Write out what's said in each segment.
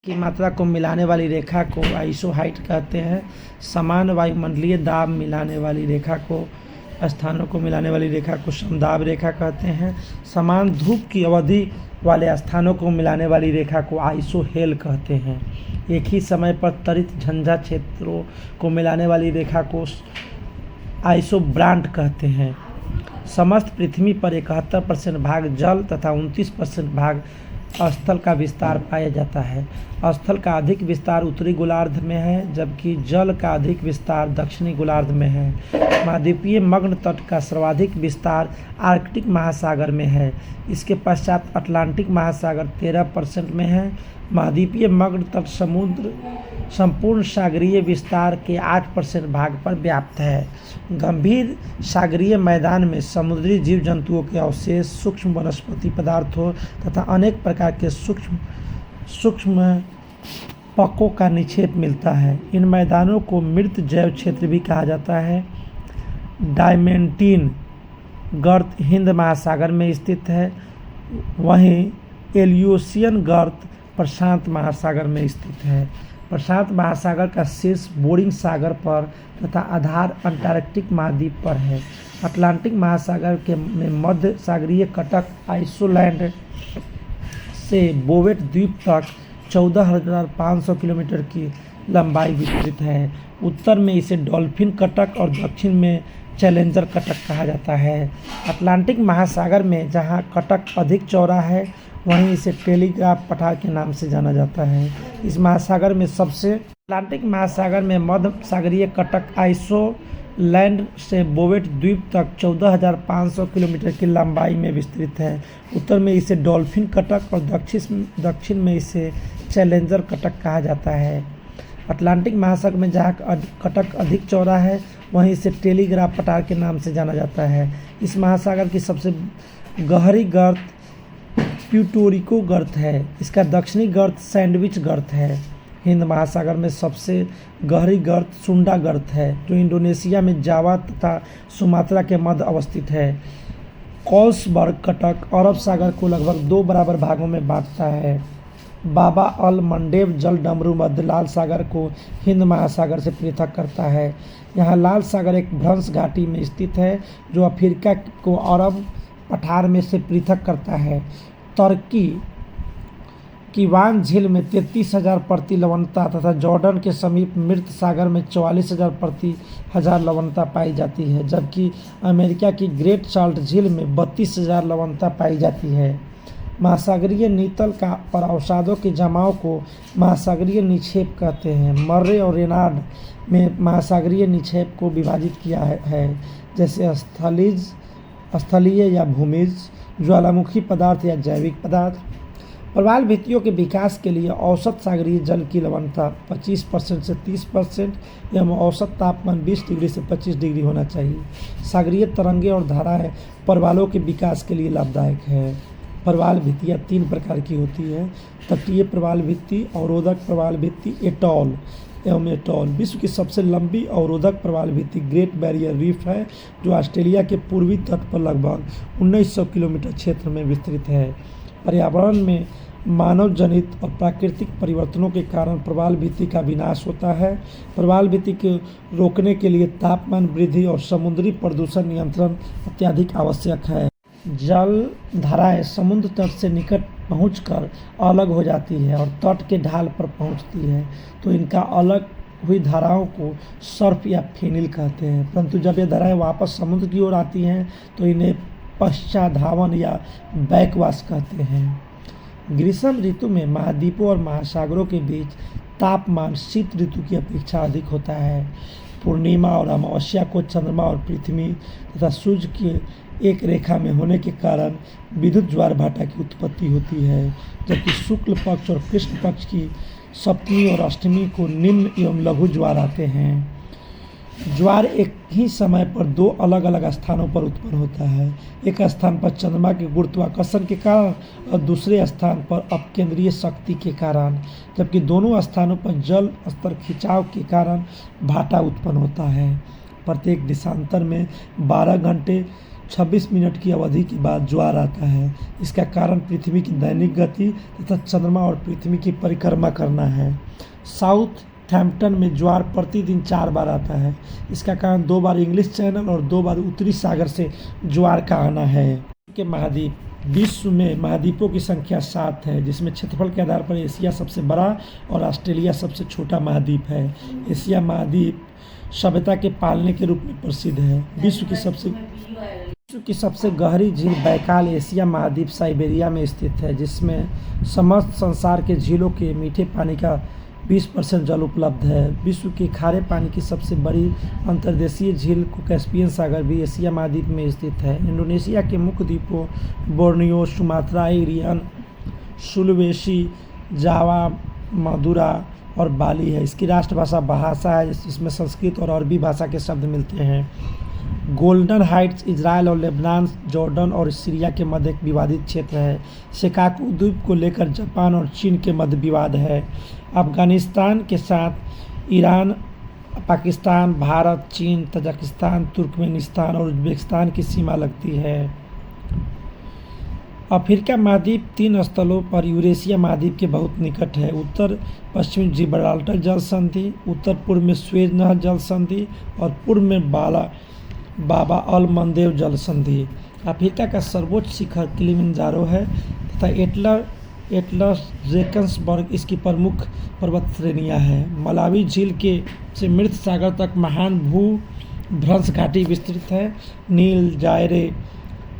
की मात्रा को मिलाने वाली रेखा को आइसोहाइट कहते हैं। समान वायुमंडलीय दाब मिलाने वाली रेखा को स्थानों को मिलाने वाली रेखा को समदाब रेखा कहते हैं। समान धूप की अवधि वाले स्थानों को मिलाने वाली रेखा को आइसोहेल कहते हैं। एक ही समय पर त्वरित झंझा क्षेत्रों को मिलाने वाली रेखा को आइसोब्रांट कहते हैं। समस्त पृथ्वी पर 71% भाग जल तथा 29% भाग स्थल का विस्तार पाया जाता है। स्थल का अधिक विस्तार उत्तरी गोलार्ध में है, जबकि जल का अधिक विस्तार दक्षिणी गोलार्ध में है। महाद्वीपीय मग्न तट का सर्वाधिक विस्तार आर्कटिक महासागर में है। इसके पश्चात अटलांटिक महासागर 13% में है। महाद्वीपीय मग्न तट समुद्र संपूर्ण सागरीय विस्तार के 8% भाग पर व्याप्त है। गंभीर सागरीय मैदान में समुद्री जीव जंतुओं के अवशेष, सूक्ष्म वनस्पति पदार्थों तथा अनेक प्रकार के सूक्ष्म पकों का निक्षेप मिलता है। इन मैदानों को मृत जैव क्षेत्र भी कहा जाता है। डायमेंटीन गर्त हिंद महासागर में स्थित है, वहीं एलियोसियन गर्त प्रशांत महासागर में स्थित है। प्रशांत महासागर का शीर्ष बोरिंग सागर पर तथा आधार अंटार्कटिक महाद्वीप पर है। अटलांटिक महासागर में मध्य सागरीय कटक आइसलैंड से बोवेट द्वीप तक 14,500 किलोमीटर की लंबाई विस्तृत है। उत्तर में इसे डॉल्फिन कटक और दक्षिण में चैलेंजर कटक कहा जाता है। अटलांटिक महासागर में जहां कटक अधिक चौड़ा है, वहीं इसे टेलीग्राफ पठार के नाम से जाना जाता है। इस महासागर में अटलांटिक महासागर में मध्य सागरीय कटक आइसलैंड से बोवेट द्वीप तक 14,500 किलोमीटर की लंबाई में विस्तृत है। उत्तर में इसे डॉल्फिन कटक और दक्षिण में इसे चैलेंजर कटक कहा जाता है। अटलांटिक महासागर में जहाँ कटक अधिक चौड़ा है, वहीं इसे टेलीग्राफ पठार के नाम से जाना जाता है। इस महासागर की सबसे गहरी गर्त प्यूर्टो गर्त है। इसका दक्षिणी गर्त सैंडविच गर्त है। हिंद महासागर में सबसे गहरी गर्त सुंडा गर्त है, जो इंडोनेशिया में जावा तथा सुमात्रा के मध्य अवस्थित है। कॉल्सबर्ग कटक अरब सागर को लगभग 2 बराबर भागों में बांटता है। बाबा अल मंडेब जल डमरू मध्य लाल सागर को हिंद महासागर से पृथक करता है। यहाँ लाल सागर एक भ्रंश घाटी में स्थित है, जो अफ्रीका को अरब पठार में से पृथक करता है। तुर्की की वान झील में 33,000 प्रति लवणता तथा जॉर्डन के समीप मृत सागर में 44,000 प्रति हजार लवणता पाई जाती है, जबकि अमेरिका की ग्रेट साल्ट झील में 32,000 लवणता पाई जाती है। महासागरीय नीतल का और अवसादों के जमाव को महासागरीय निक्षेप कहते हैं। मर्रे और रेनाड में महासागरीय निक्षेप को विभाजित किया है, जैसे स्थलीय या भूमिज, ज्वालामुखी पदार्थ या जैविक पदार्थ। प्रवाल भित्तियों के विकास के लिए औसत सागरीय जल की लवणता 25% से 30% एवं औसत तापमान 20 डिग्री से 25 डिग्री होना चाहिए। सागरीय तरंगें और धाराएं प्रवालों के विकास के लिए लाभदायक है। प्रवाल भित्तियाँ 3 प्रकार की होती है: तटीय प्रवाल भित्ति, अवरोधक प्रवाल भित्ति, एटॉल एवं एटॉल। विश्व की सबसे लंबी अवरोधक प्रवाल भित्ति ग्रेट बैरियर रीफ है, जो ऑस्ट्रेलिया के पूर्वी तट पर लगभग 1900 किलोमीटर क्षेत्र में विस्तृत है। पर्यावरण में मानव जनित और प्राकृतिक परिवर्तनों के कारण प्रवाल भित्ति का विनाश होता है। प्रवाल भित्ति को रोकने के लिए तापमान वृद्धि और समुद्री प्रदूषण नियंत्रण अत्यधिक आवश्यक है। जल धाराएं समुद्र तट से निकट पहुंचकर अलग हो जाती है और तट के ढाल पर पहुंचती है, तो इनका अलग हुई धाराओं को सर्फ या फेनिल कहते हैं। परंतु जब ये धाराएं वापस समुद्र की ओर आती हैं, तो इन्हें पश्चाधावन या बैकवाश कहते हैं। ग्रीष्म ऋतु में महाद्वीपों और महासागरों के बीच तापमान शीत ऋतु की अपेक्षा अधिक होता है। पूर्णिमा और अमावस्या को चंद्रमा और पृथ्वी तथा सूर्य के एक रेखा में होने के कारण विद्युत ज्वार भाटा की उत्पत्ति होती है, जबकि शुक्ल पक्ष और कृष्ण पक्ष की सप्तमी और अष्टमी को निम्न एवं लघु ज्वार आते हैं। ज्वार एक ही समय पर 2 अलग अलग स्थानों पर उत्पन्न होता है। एक स्थान पर चंद्रमा के गुरुत्वाकर्षण के कारण और दूसरे स्थान पर अपकेंद्रीय शक्ति के कारण, जबकि दोनों स्थानों पर जल स्तर खिंचाव के कारण भाटा उत्पन्न होता है। प्रत्येक देशांतर में 12 घंटे 26 मिनट की अवधि के बाद ज्वार आता है। इसका कारण पृथ्वी की दैनिक गति तथा चंद्रमा और पृथ्वी की परिक्रमा करना है। साउथहैम्पटन में ज्वार प्रतिदिन 4 बार आता है। इसका कारण 2 बार इंग्लिश चैनल और 2 बार उत्तरी सागर से ज्वार का आना है। के महाद्वीप विश्व में महाद्वीपों की संख्या 7 है, जिसमें क्षेत्रफल के आधार पर एशिया सबसे बड़ा और ऑस्ट्रेलिया सबसे छोटा महाद्वीप है। एशिया महाद्वीप सभ्यता के पालने के रूप में प्रसिद्ध है। विश्व की सबसे गहरी झील बैकाल एशिया महाद्वीप साइबेरिया में स्थित है, जिसमें समस्त संसार के झीलों के मीठे पानी का 20% जल उपलब्ध है। विश्व के खारे पानी की सबसे बड़ी अंतर्देशीय झील को कैस्पियन सागर भी एशिया महाद्वीप में स्थित है। इंडोनेशिया के मुख्य द्वीपों बोर्नियो, सुमात्रा, इरियन, सुलवेसी, जावा, मदुरा और बाली है। इसकी राष्ट्रभाषा भाषा है, जिसमें संस्कृत और अरबी भाषा के शब्द मिलते हैं। गोल्डन हाइट्स इजराइल और लेबनान, जॉर्डन और सीरिया के मध्य एक विवादित क्षेत्र है। शेकाकू द्वीप को लेकर जापान और चीन के मध्य विवाद है। अफगानिस्तान के साथ ईरान, पाकिस्तान, भारत, चीन, तजाकिस्तान, तुर्कमेनिस्तान और उज्बेकिस्तान की सीमा लगती है। अफ्रीका महाद्वीप 3 स्थलों पर यूरेशिया महाद्वीप के बहुत निकट है। उत्तर पश्चिम जिब्राल्टर जल संधि, उत्तर पूर्व में स्वेज नहर जल संधि और पूर्व में बाबा अल मंदेब जल संधि। अफ्रीका का सर्वोच्च शिखर किलिमंजारो है तथा एटलस ड्रेकन्सबर्ग इसकी प्रमुख पर्वत श्रेणियाँ हैं। मलावी झील से मृत सागर तक महान भूभ्रंश घाटी विस्तृत है। नील, जायरे,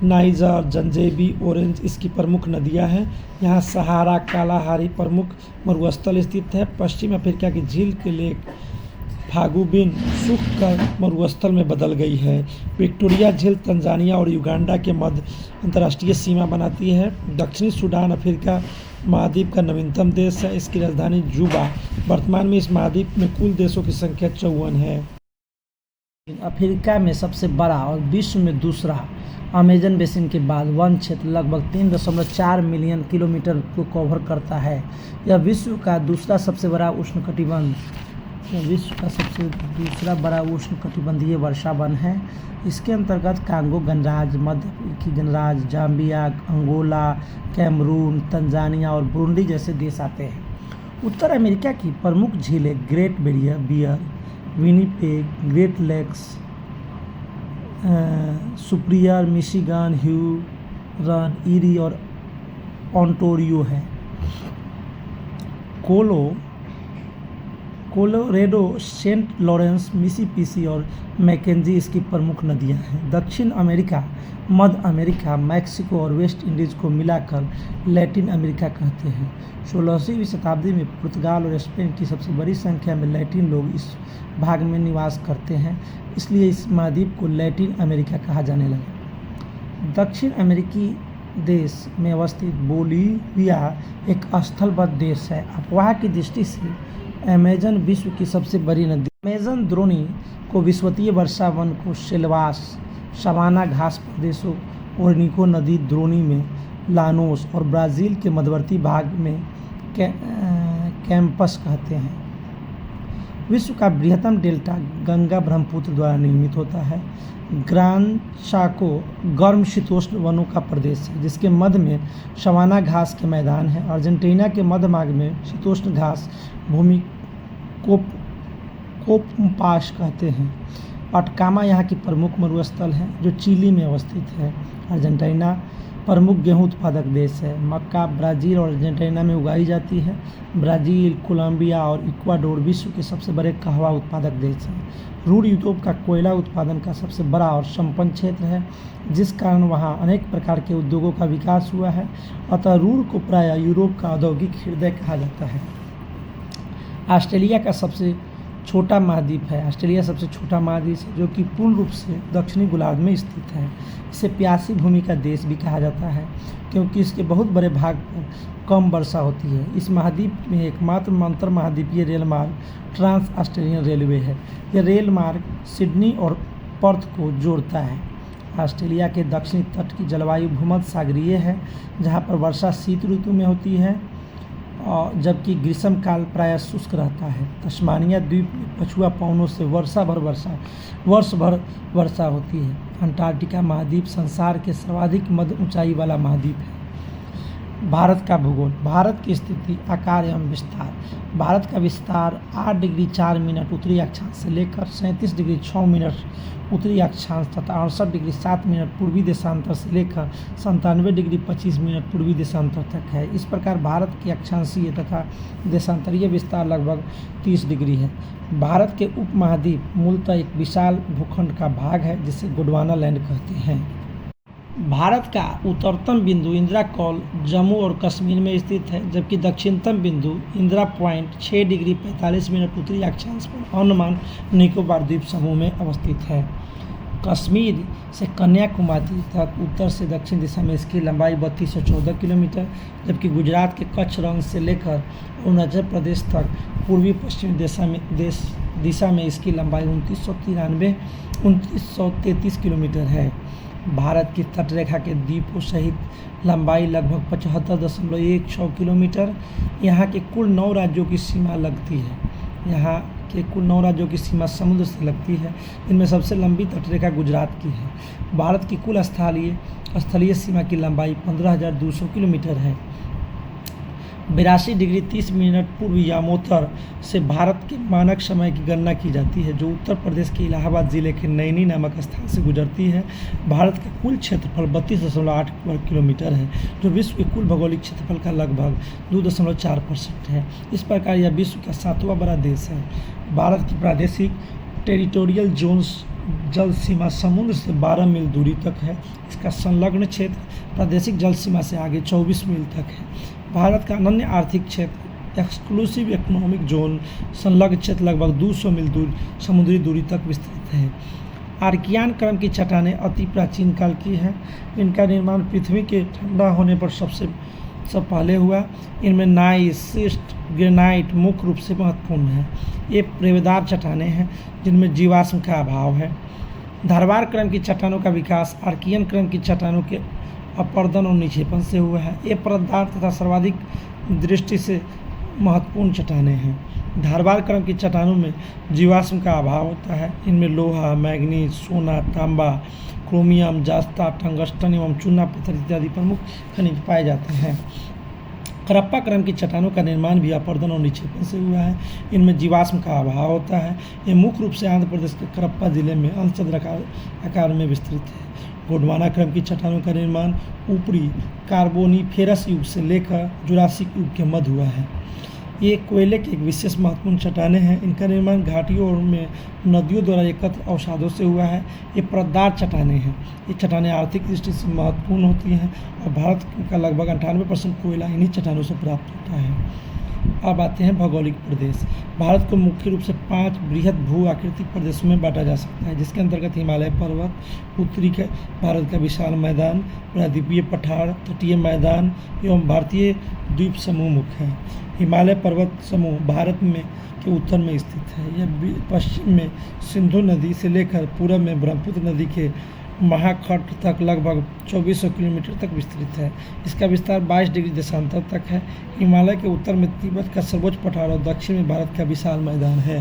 नाइजर, जंजेबी, ऑरेंज इसकी प्रमुख नदियां हैं। यहाँ सहारा कालाहारी प्रमुख मरुस्थल स्थित है। पश्चिम अफ्रीका की झील के लेक फागुबिन सूख कर मरुस्थल में बदल गई है। विक्टोरिया झील तंजानिया और युगांडा के मध्य अंतर्राष्ट्रीय सीमा बनाती है। दक्षिणी सूडान अफ्रीका महाद्वीप का नवीनतम देश है। इसकी राजधानी जुबा। वर्तमान में इस महाद्वीप में कुल देशों की संख्या 54 है। अफ्रीका में सबसे बड़ा और विश्व में दूसरा अमेजन बेसिन के बाद वन क्षेत्र लगभग 3.4 मिलियन किलोमीटर को कवर करता है। यह विश्व का दूसरा सबसे बड़ा उष्णकटिबंधीय वर्षा वन है। इसके अंतर्गत कांगो गणराज्य, मध्य अफ्रीकी गणराज्य, जाम्बिया, अंगोला, कैमरून, तंजानिया और बुरुंडी जैसे देश आते हैं। उत्तर अमेरिका की प्रमुख झीलें Great Bear, Winnipeg, Great Lakes, Superior, Michigan, Huron, Erie और ओंटारियो है। कोलोरेडो, सेंट लॉरेंस, मिसिसिपी और मैकेंजी इसकी प्रमुख नदियां हैं। दक्षिण अमेरिका, मध्य अमेरिका, मैक्सिको और वेस्ट इंडीज़ को मिलाकर लैटिन अमेरिका कहते हैं। 16वीं शताब्दी में पुर्तगाल और स्पेन की सबसे बड़ी संख्या में लैटिन लोग इस भाग में निवास करते हैं, इसलिए इस महाद्वीप को लैटिन अमेरिका कहा जाने लगा। दक्षिण अमेरिकी देश में अवस्थित बोलिविया एक स्थलबद्ध देश है। अफवाह की दृष्टि से अमेजन विश्व की सबसे बड़ी नदी। अमेजन द्रोणी को विश्वतीय वर्षा वन को सेल्वास, सवाना घास प्रदेशों, ओरनिको नदी द्रोणी में लानोस और ब्राज़ील के मध्यवर्ती भाग में कैंपस कहते हैं। विश्व का बृहत्तम डेल्टा गंगा ब्रह्मपुत्र द्वारा निर्मित होता है। ग्रान चाको गर्म शीतोष्ण वनों का प्रदेश है, जिसके मध्य में सवाना घास के मैदान हैं। अर्जेंटीना के मध्य भाग में शीतोष्ण घास भूमि कोपमपास कहते हैं। अटकामा यहाँ की प्रमुख मरुस्थल है, जो चिली में अवस्थित है। अर्जेंटीना प्रमुख गेहूं उत्पादक देश है। मक्का ब्राज़ील और अर्जेंटीना में उगाई जाती है। ब्राज़ील, कोलंबिया और इक्वाडोर विश्व के सबसे बड़े कहवा उत्पादक देश हैं। रूर यूरोप का कोयला उत्पादन का सबसे बड़ा और संपन्न क्षेत्र है, जिस कारण वहाँ अनेक प्रकार के उद्योगों का विकास हुआ है। अतः रूर को प्रायः यूरोप का औद्योगिक हृदय कहा जाता है। ऑस्ट्रेलिया का सबसे छोटा महाद्वीप है। ऑस्ट्रेलिया सबसे छोटा महाद्वीप है, जो कि पूर्ण रूप से दक्षिणी गोलार्ध में स्थित है। इसे प्यासी भूमि का देश भी कहा जाता है, क्योंकि इसके बहुत बड़े भाग पर कम वर्षा होती है। इस महाद्वीप में एकमात्र अंतर महाद्वीपीय रेल मार्ग ट्रांस ऑस्ट्रेलियन रेलवे है। यह रेल मार्ग सिडनी और पर्थ को जोड़ता है। ऑस्ट्रेलिया के दक्षिणी तट की जलवायु भूमध्य सागरीय है, जहाँ पर वर्षा शीत ऋतु में होती है जबकि ग्रीष्म काल प्रायः शुष्क रहता है। तस्मानिया द्वीप में पछुआ पवनों से वर्ष भर वर्षा होती है। अंटार्कटिका महाद्वीप संसार के सर्वाधिक मध्य ऊंचाई वाला महाद्वीप है। भारत का भूगोल। भारत की स्थिति, आकार एवं विस्तार। भारत का विस्तार 8 डिग्री 4 मिनट उत्तरी अक्षांश से लेकर 37 डिग्री 6 मिनट उत्तरी अक्षांश तथा 68 डिग्री 7 मिनट पूर्वी देशांतर से लेकर 97 डिग्री 25 मिनट पूर्वी देशांतर तक है। इस प्रकार भारत की अक्षांशीय तथा देशांतरीय विस्तार लगभग 30 डिग्री है। भारत के उपमहाद्वीप मूलतः एक विशाल भूखंड का भाग है जिसे गोंडवाना लैंड कहते हैं। भारत का उत्तरतम बिंदु इंदिरा कौल जम्मू और कश्मीर में स्थित है, जबकि दक्षिणतम बिंदु इंदिरा पॉइंट 6 डिग्री 45 मिनट उत्तरी अक्षांश पर अंडमान निकोबार द्वीप समूह में अवस्थित है। कश्मीर से कन्याकुमारी तक उत्तर से दक्षिण दिशा में इसकी लंबाई 3214 किलोमीटर, जबकि गुजरात के कच्छ रंग से लेकर अरुणाचल प्रदेश तक पूर्वी पश्चिमी दिशा में इसकी लंबाई 2933 किलोमीटर है। भारत की तटरेखा के द्वीपों सहित लंबाई लगभग 75.16 किलोमीटर। यहाँ के कुल 9 राज्यों की सीमा लगती है। यहाँ के कुल 9 राज्यों की सीमा समुद्र से लगती है। इनमें सबसे लंबी तटरेखा गुजरात की है। भारत की कुल स्थलीय सीमा की लंबाई 15,200 किलोमीटर है। 82 डिग्री 30 मिनट पूर्व यामोत्तर से भारत के मानक समय की गणना की जाती है, जो उत्तर प्रदेश के इलाहाबाद जिले के नैनी नामक स्थान से गुजरती है। भारत का कुल क्षेत्रफल 32.8 वर्ग किलोमीटर है, जो विश्व के कुल भौगोलिक क्षेत्रफल का लगभग 2.4% है। इस प्रकार यह विश्व का 7वां बड़ा देश है। भारत की प्रादेशिक टेरिटोरियल जोन्स जल सीमा समुद्र से 12 मील दूरी तक है। इसका संलग्न क्षेत्र प्रादेशिक जल सीमा से आगे 24 मील तक है। भारत का अनन्य आर्थिक क्षेत्र एक्सक्लूसिव इकोनॉमिक जोन संलग्न क्षेत्र लगभग 200 मील समुद्री दूरी तक विस्तृत है। आर्कियन क्रम की चट्टानें अति प्राचीन काल की हैं। इनका निर्माण पृथ्वी के ठंडा होने पर सबसे पहले हुआ। इनमें नाइस, शिस्ट, ग्रेनाइट मुख्य रूप से महत्वपूर्ण है। ये प्रेवेदार चट्टानें हैं जिनमें जीवाश्म का अभाव है। धारवाड़ क्रम की चट्टानों का विकास आर्कियन क्रम की चट्टानों के अपर्दन और निक्षेपण से हुआ है। ये परतदार तथा सर्वाधिक दृष्टि से महत्वपूर्ण चट्टानें हैं। धारवाड़ क्रम की चट्टानों में जीवाश्म का अभाव होता है। इनमें लोहा, मैग्नीज, सोना, तांबा, क्रोमियम, जास्ता, टंगस्टन एवं चूना पत्थर इत्यादि प्रमुख खनिज पाए जाते हैं। करप्पा क्रम की चट्टानों का निर्माण भी अपर्दन और निक्षेपण से हुआ है। इनमें जीवाश्म का अभाव होता है। ये मुख्य रूप से आंध्र प्रदेश के करप्पा जिले में अर्धचंद्र आकार में विस्तृत है। गोंडवाना क्रम की चट्टानों का निर्माण ऊपरी कार्बोनिफेरस युग से लेकर जुरासिक युग के मध्य हुआ है। ये कोयले की एक विशेष महत्वपूर्ण चट्टानें हैं। इनका निर्माण घाटियों में नदियों द्वारा एकत्र अवसादों से हुआ है। ये परतदार चट्टानें हैं। ये चट्टानें आर्थिक दृष्टि से महत्वपूर्ण होती हैं और भारत का लगभग 98% कोयला इन्हीं चट्टानों से प्राप्त होता है। अब आते हैं भौगोलिक प्रदेश। भारत को मुख्य रूप से 5 बृहद भू आकृतिक प्रदेशों में बांटा जा सकता है, जिसके अंतर्गत हिमालय पर्वत, उत्तरी के भारत का विशाल मैदान, प्रायद्वीपीय पठार, तटीय मैदान एवं भारतीय द्वीप समूह मुख्य है। हिमालय पर्वत समूह भारत में के उत्तर में स्थित है। यह पश्चिम में सिंधु नदी से लेकर पूर्व में ब्रह्मपुत्र नदी के महाखंड तक लगभग 2400 किलोमीटर तक विस्तृत है। इसका विस्तार 22 डिग्री देशांतर तक है। हिमालय के उत्तर में तिब्बत का सर्वोच्च पठार और दक्षिण में भारत का विशाल मैदान है।